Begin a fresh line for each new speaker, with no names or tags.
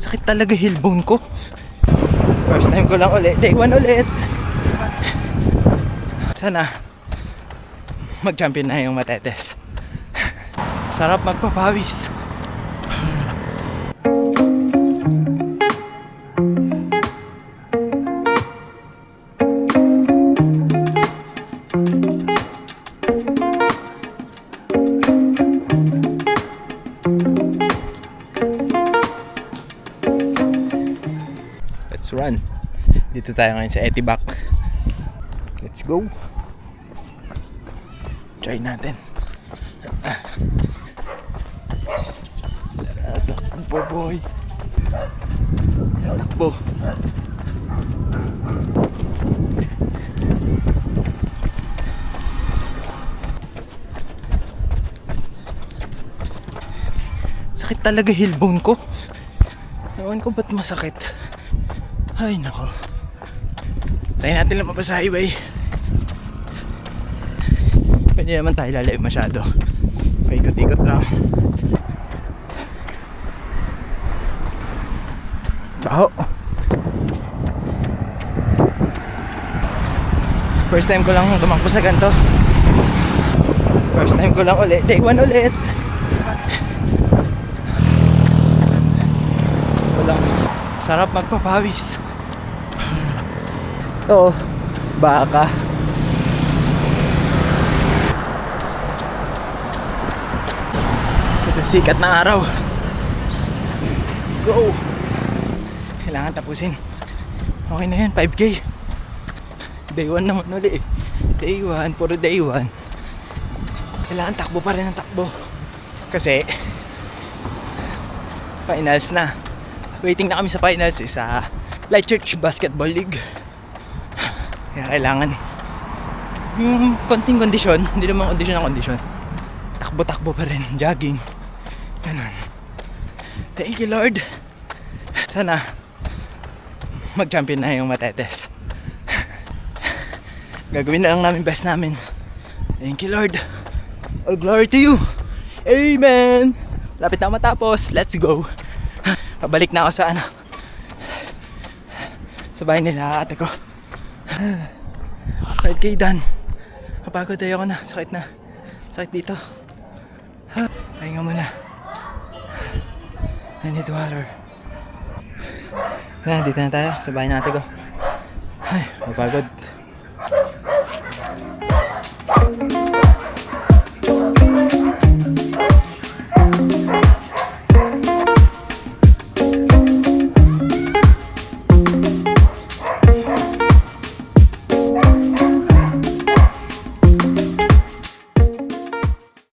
Sakit talaga hillbone ko. First time ko lang ulit. Day 1 ulit. Sana mag-champion na yung Matetes. Sarap magpapawis. Let's run. Dito tayo ngayon sa Etibac. Let's go. Try natin. Takbo boy. Takbo. Sakit talaga hillbone ko. Ewan ko ba't masakit. Ay nako. Try natin lang mapasa highway. Pwede naman tayo lalayo masyado. Paikot-ikot lang. Ciao. First time ko lang tumakbo sa ganito. First time ko lang ulit. Day 1 ulit. Walang sarap magpapawis. Oo, baka. Sa sikat ng araw. Let's go. Kailangan tapusin. Okay na yan, 5K. Day 1 naman ulit. Day 1, puro day 1. Kailangan takbo pa rin ang takbo. Kasi finals na. Waiting na kami sa finals sa Light Church Basketball League. Kaya kailangan yung konting kondisyon, hindi naman kondisyon ang kondisyon. Takbo-takbo pa rin, jogging. Ganun. Thank you Lord. Sana mag-champion na yung Matetes. Gagawin na lang namin best namin. Thank you Lord. All glory to you. Amen. Lapit na matapos. Let's go. Pabalik na ako sa sa bahay nila ate ko. 5K done. Kapagod tayo ako na. Sakit na. Sakit dito. Pahinga muna. I need water. Dito na tayo sa bahay natin ko. Ay, mapagod.